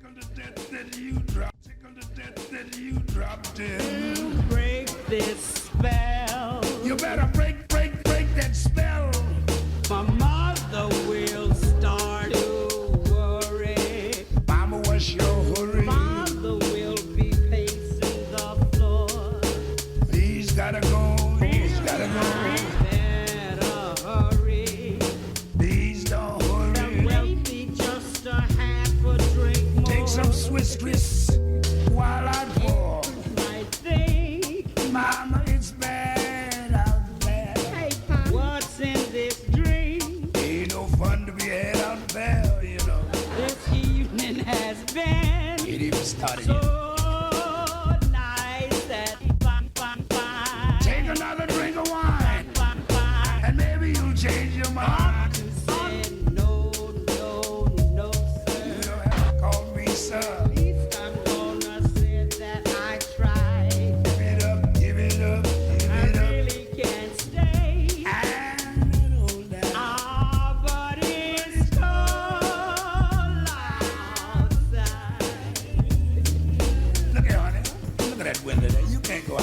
Tickle to death that you drop. Tickle to death that you dropped in. Break this spell. You better break that spell. My mother will start to worry. Mama, what's your hurry? Father will be pacing the floor. He's gotta go. He's gotta go. Better hurry. Please don't hurry. There'll be just a half a drink more. Take some Swiss twist while I pour. I think. Mama, it's bad out there. Hey, Pop. What's in this drink? Ain't no fun to be had out there, you know. This evening has been It even started so yet. nice that fine. Take another drink of wine, and maybe you'll change your mind. Said no, no, sir. You don't have to call me sir. At least I'm gonna say that I tried. Give it up, give it up, give I it up. really can't stay. And let hold down. Ah, but it's cold outside. Look here, honey. Look at that window there. You can't go